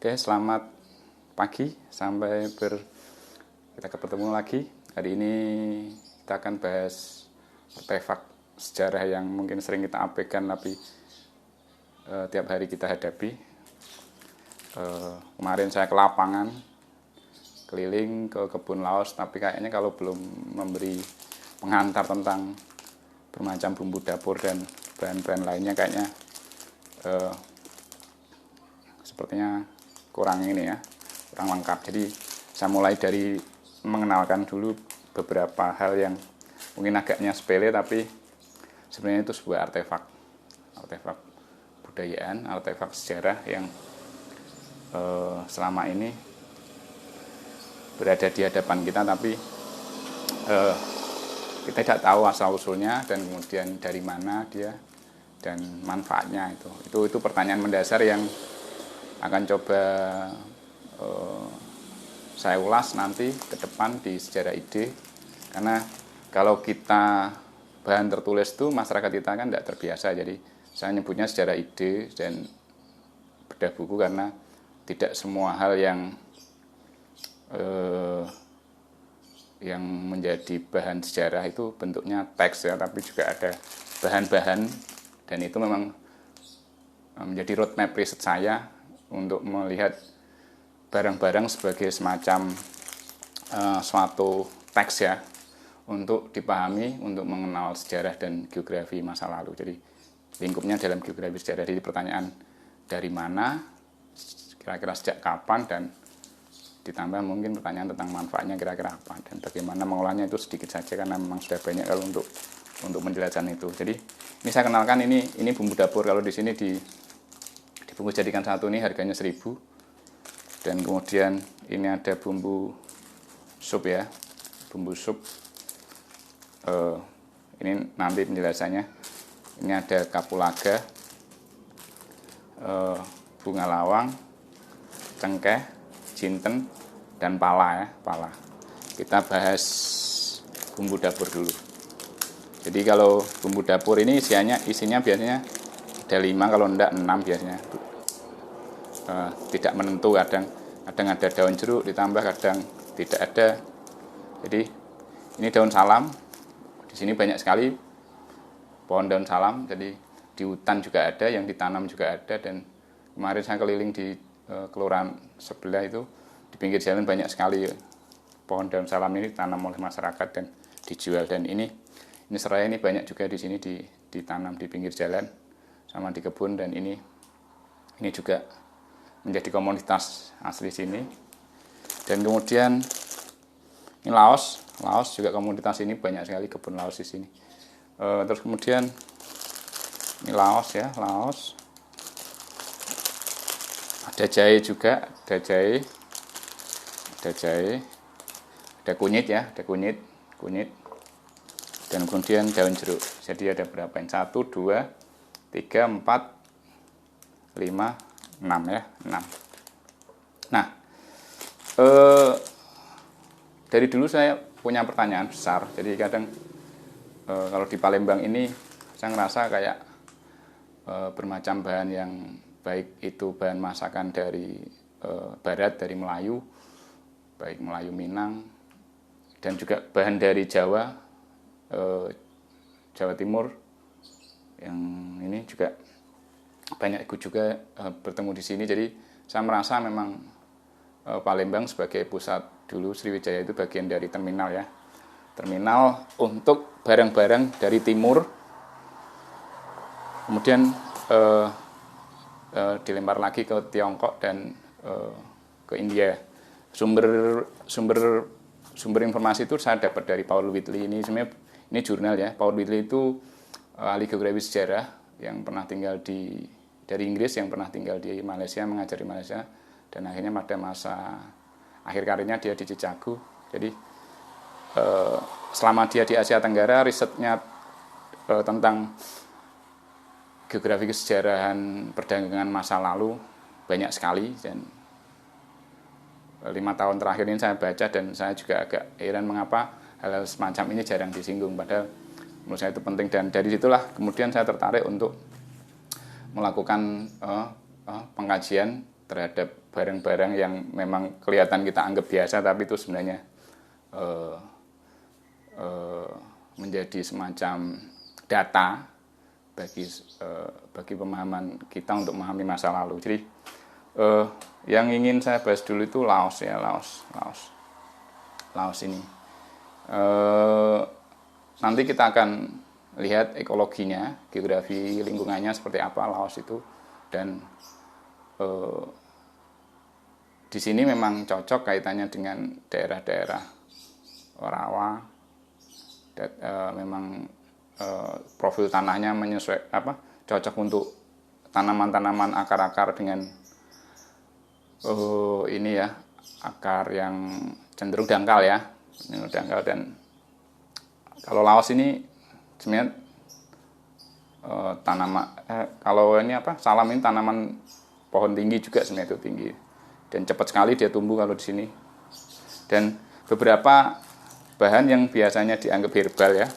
Oke, selamat pagi, kita ketemu lagi. Hari ini kita akan bahas artefak sejarah yang mungkin sering kita abaikan tapi tiap hari kita hadapi. Kemarin saya ke lapangan, keliling ke kebun laos, tapi kayaknya kalau belum memberi pengantar tentang bermacam bumbu dapur dan bahan-bahan lainnya kayaknya sepertinya kurang lengkap. Jadi saya mulai dari mengenalkan dulu beberapa hal yang mungkin agaknya sepele tapi sebenarnya itu sebuah artefak budayaan, artefak sejarah yang selama ini berada di hadapan kita, tapi kita tidak tahu asal usulnya dan kemudian dari mana dia dan manfaatnya. Itu pertanyaan mendasar yang akan coba saya ulas nanti ke depan di sejarah ide, karena kalau kita bahan tertulis itu masyarakat kita kan tidak terbiasa, jadi saya nyebutnya sejarah ide dan bedah buku karena tidak semua hal yang menjadi bahan sejarah itu bentuknya teks ya, tapi juga ada bahan-bahan, dan itu memang menjadi roadmap riset saya untuk melihat barang-barang sebagai semacam suatu teks ya, untuk dipahami, untuk mengenal sejarah dan geografi masa lalu. Jadi lingkupnya dalam geografi sejarah. Jadi pertanyaan dari mana, kira-kira sejak kapan, dan ditambah mungkin pertanyaan tentang manfaatnya kira-kira apa dan bagaimana mengolahnya, itu sedikit saja karena memang sudah banyak kalau untuk menjelaskan itu. Jadi ini saya kenalkan, ini bumbu dapur. Kalau di sini dibungkus jadikan satu ini harganya 1.000, dan kemudian ini ada bumbu sup ya, bumbu sup. Ini nanti penjelasannya. Ini ada kapulaga, bunga lawang, cengkeh, jinten, dan pala ya, pala. Kita bahas bumbu dapur dulu. Jadi kalau bumbu dapur ini isinya biasanya ada 5, kalau enggak 6 biasanya. Tidak menentu, kadang ada daun jeruk ditambah, kadang tidak ada. Jadi ini daun salam. Di sini banyak sekali pohon daun salam. Jadi di hutan juga ada, yang ditanam juga ada, dan kemarin saya keliling di kelurahan sebelah itu, di pinggir jalan banyak sekali pohon daun salam ini ditanam oleh masyarakat dan dijual. Dan ini serai ini banyak juga di sini ditanam di pinggir jalan sama di kebun, dan ini juga menjadi komoditas asli sini. Dan kemudian ini laos juga komoditas ini, banyak sekali kebun laos di sini. Terus kemudian ini laos ya, laos. Ada jahe juga, ada kunyit ya, kunyit. Dan kemudian daun jeruk. Jadi ada berapa ini? 1, 2, 3, 4, 5, 6 ya, 6. Nah, dari dulu saya punya pertanyaan besar. Jadi kadang kalau di Palembang ini saya ngerasa kayak bermacam bahan yang baik itu bahan masakan dari barat, dari Melayu, baik Melayu Minang, dan juga bahan dari Jawa Timur, yang ini juga banyak ikut juga bertemu di sini. Jadi saya merasa memang Palembang sebagai pusat, dulu Sriwijaya itu bagian dari terminal ya, terminal untuk barang-barang dari timur, kemudian dilempar lagi ke Tiongkok dan ke India. Sumber informasi itu saya dapat dari Paul Whitley. Ini sebenarnya ini jurnal ya. Paul Whitley itu ahli geografi sejarah yang pernah tinggal dari Inggris, yang pernah tinggal di Malaysia, mengajar di Malaysia, dan akhirnya pada masa akhir karirnya dia di Chicago. Jadi selama dia di Asia Tenggara, risetnya tentang geografi kesejarahan perdagangan masa lalu banyak sekali, dan 5 tahun terakhir ini saya baca dan saya juga agak heran mengapa hal-hal semacam ini jarang disinggung, padahal menurut saya itu penting. Dan dari situlah kemudian saya tertarik untuk melakukan pengkajian terhadap barang-barang yang memang kelihatan kita anggap biasa, tapi itu sebenarnya menjadi semacam data bagi pemahaman kita untuk memahami masa lalu. Jadi yang ingin saya bahas dulu itu Laos ya, Laos ini. Nanti kita akan lihat ekologinya, geografi lingkungannya seperti apa Laos itu, dan di sini memang cocok kaitannya dengan daerah-daerah rawa, memang profil tanahnya cocok untuk tanaman-tanaman akar-akar dengan ini ya, akar yang cenderung dangkal ya, dan kalau Laos ini sebenarnya kalau ini salam ini tanaman pohon tinggi juga, sebenarnya itu tinggi dan cepat sekali dia tumbuh kalau di sini. Dan beberapa bahan yang biasanya dianggap herbal ya,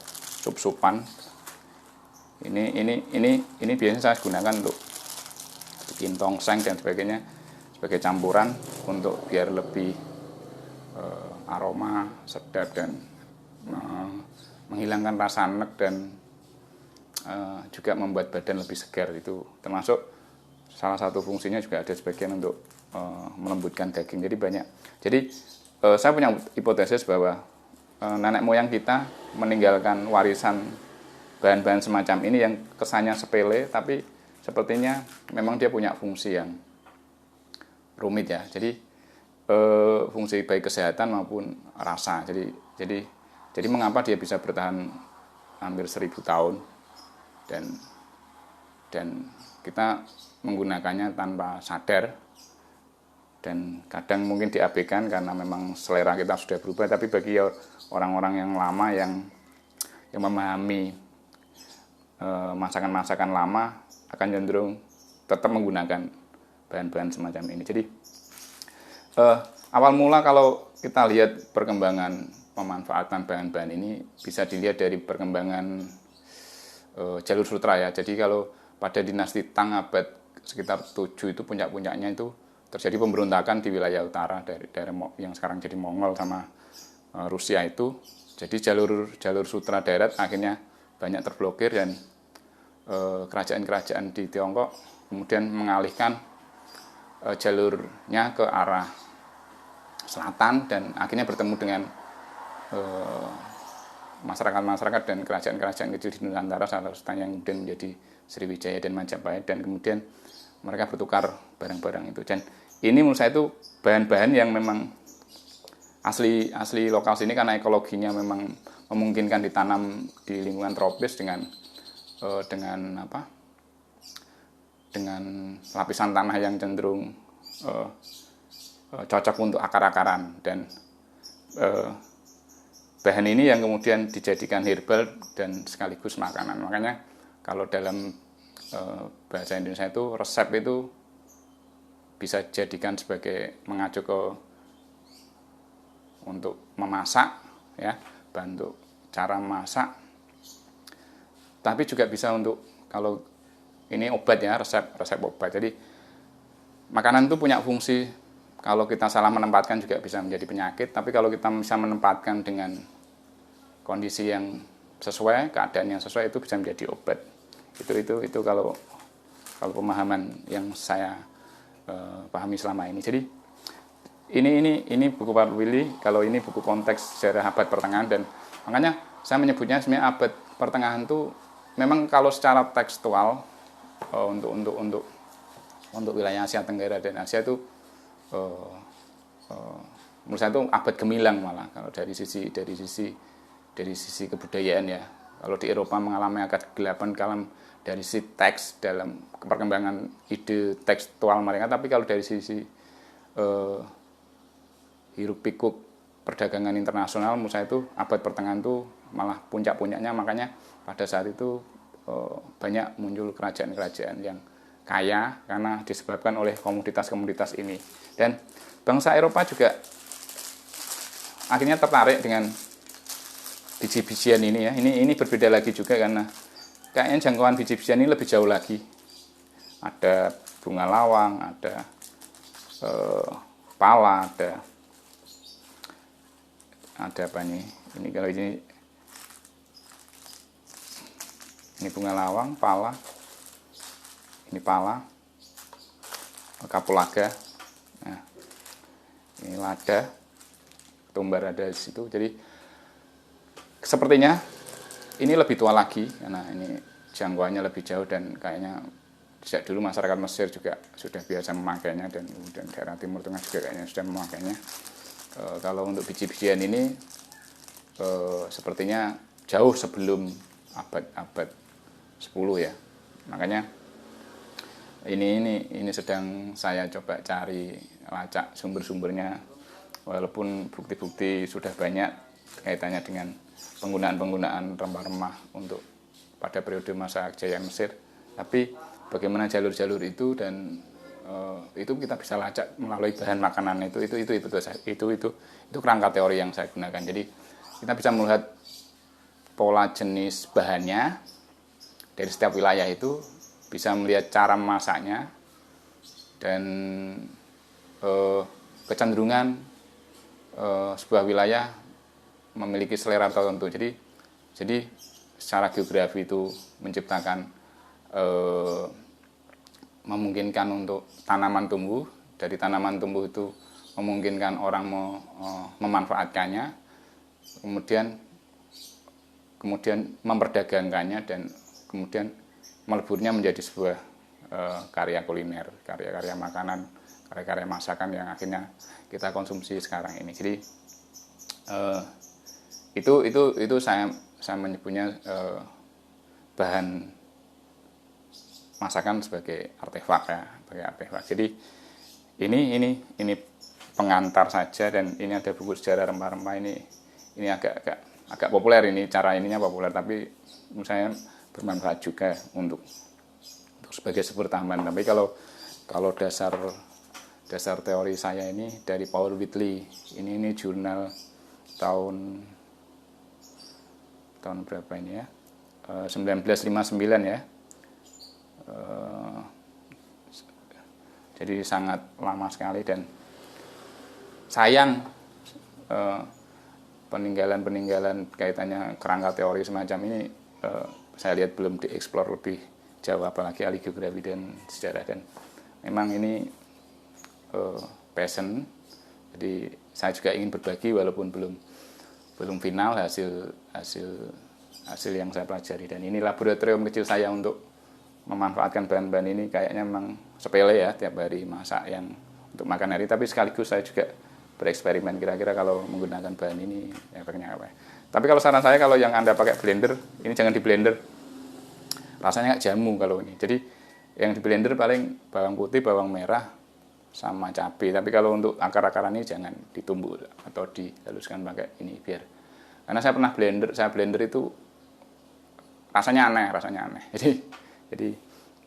sup-supan, ini biasanya saya gunakan untuk bikin tongseng dan sebagainya sebagai campuran untuk biar lebih aroma sedap dan menghilangkan rasa enek dan juga membuat badan lebih segar. Itu termasuk salah satu fungsinya juga ada sebagian untuk melembutkan daging. Jadi banyak. Jadi saya punya hipotesis bahwa nenek moyang kita meninggalkan warisan bahan-bahan semacam ini yang kesannya sepele, tapi sepertinya memang dia punya fungsi yang rumit ya. Jadi fungsi baik kesehatan maupun rasa. Jadi mengapa dia bisa bertahan hampir 1000 tahun dan kita menggunakannya tanpa sadar, dan kadang mungkin diabaikan karena memang selera kita sudah berubah. Tapi bagi orang-orang yang lama yang memahami masakan-masakan lama akan cenderung tetap menggunakan bahan-bahan semacam ini. Jadi awal mula kalau kita lihat perkembangan pemanfaatan bahan-bahan ini bisa dilihat dari perkembangan jalur sutra ya. Jadi kalau pada dinasti Tang abad sekitar 7 itu puncak-puncaknya itu terjadi pemberontakan di wilayah utara dari daerah yang sekarang jadi Mongol sama Rusia itu. Jadi jalur sutra darat akhirnya banyak terblokir dan kerajaan-kerajaan di Tiongkok kemudian mengalihkan jalurnya ke arah selatan dan akhirnya bertemu dengan masyarakat-masyarakat dan kerajaan-kerajaan kecil di Nusantara, salah satunya yang kemudian menjadi Sriwijaya dan Majapahit, dan kemudian mereka bertukar barang-barang itu. Dan ini menurut saya itu bahan-bahan yang memang asli lokal sini karena ekologinya memang memungkinkan ditanam di lingkungan tropis dengan lapisan tanah yang cenderung cocok untuk akar-akaran, dan bahan ini yang kemudian dijadikan herbal dan sekaligus makanan. Makanya kalau dalam bahasa Indonesia itu resep itu bisa dijadikan sebagai mengacu ke untuk memasak ya, bahan untuk cara masak, tapi juga bisa untuk kalau ini obat ya, resep obat. Jadi makanan itu punya fungsi, kalau kita salah menempatkan juga bisa menjadi penyakit, tapi kalau kita bisa menempatkan dengan kondisi yang sesuai, keadaan yang sesuai, itu bisa menjadi obat. Itu kalau pemahaman yang saya pahami selama ini. Jadi ini buku Pak Willy, kalau ini buku konteks sejarah abad pertengahan, dan makanya saya menyebutnya sebenarnya abad pertengahan itu memang kalau secara tekstual untuk wilayah Asia Tenggara dan Asia itu menurut saya itu abad gemilang malah kalau dari sisi kebudayaan ya. Kalau di Eropa mengalami abad kegelapan dari sisi teks dalam perkembangan ide tekstual mereka, tapi kalau dari sisi hiruk pikuk perdagangan internasional menurut saya itu abad pertengahan itu malah puncak-puncaknya. Makanya pada saat itu banyak muncul kerajaan-kerajaan yang kaya karena disebabkan oleh komoditas-komoditas ini. Dan bangsa Eropa juga akhirnya tertarik dengan biji-bijian ini ya. Ini berbeda lagi juga karena kayaknya jangkauan biji-bijian ini lebih jauh lagi. Ada bunga lawang, ada pala, ada apa nih? Ini kalau ini bunga lawang, pala, ini pala, kapulaga, nah ini lada, tumbar ada di situ. Jadi sepertinya ini lebih tua lagi karena ini jangkauannya lebih jauh dan kayaknya sejak dulu masyarakat Mesir juga sudah biasa memakainya, dan kemudian daerah Timur Tengah juga kayaknya sudah memakainya. Kalau untuk biji-bijian ini sepertinya jauh sebelum abad 10 ya. Makanya ini sedang saya coba cari, lacak sumber-sumbernya, walaupun bukti-bukti sudah banyak kaitannya dengan penggunaan rempah-rempah untuk pada periode masa Jaya Mesir, tapi bagaimana jalur-jalur itu dan itu kita bisa lacak melalui bahan makanan itu kerangka teori yang saya gunakan. Jadi kita bisa melihat pola jenis bahannya dari setiap wilayah itu, bisa melihat cara masaknya dan kecenderungan sebuah wilayah memiliki selera tertentu. Jadi secara geografi itu menciptakan memungkinkan untuk tanaman tumbuh, dari tanaman tumbuh itu memungkinkan orang memanfaatkannya, kemudian memperdagangkannya, dan kemudian meleburnya menjadi sebuah karya kuliner, karya-karya makanan, karya-karya masakan yang akhirnya kita konsumsi sekarang ini. Jadi itu saya menyebutnya bahan masakan sebagai artefak ya, sebagai artefak. Jadi ini pengantar saja, dan ini ada buku sejarah rempah-rempah ini agak populer, ini cara ininya populer, tapi menurut saya bermanfaat juga untuk sebagai sumber tambahan. Tapi kalau dasar teori saya ini dari Paul Whitley, ini jurnal tahun berapa ini ya, 1959 ya. Jadi sangat lama sekali, dan sayang peninggalan kaitannya kerangka teori semacam ini saya lihat belum dieksplor lebih jauh, apalagi ahli geografi dan sejarah. Dan memang ini passion, jadi saya juga ingin berbagi walaupun belum final hasil yang saya pelajari. Dan ini laboratorium kecil saya untuk memanfaatkan bahan-bahan ini. Kayaknya memang sepele ya, tiap hari masak yang untuk makan hari, tapi sekaligus saya juga bereksperimen kira-kira kalau menggunakan bahan ini efeknya apa. Tapi kalau saran saya, kalau yang Anda pakai blender, ini jangan di blender, rasanya kayak jamu kalau ini. Jadi yang di blender paling bawang putih, bawang merah, sama cabai. Tapi kalau untuk akar-akaran ini jangan ditumbuk atau dihaluskan pakai ini, karena saya pernah blender itu rasanya aneh. Jadi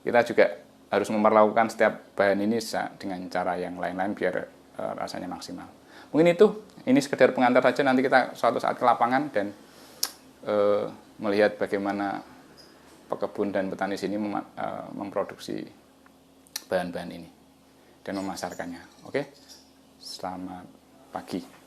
kita juga harus memperlakukan setiap bahan ini dengan cara yang lain-lain biar rasanya maksimal. Mungkin ini sekedar pengantar saja. Nanti kita suatu saat ke lapangan dan melihat bagaimana pekebun dan petani sini memproduksi bahan-bahan ini dan memasarkannya. Oke, selamat pagi.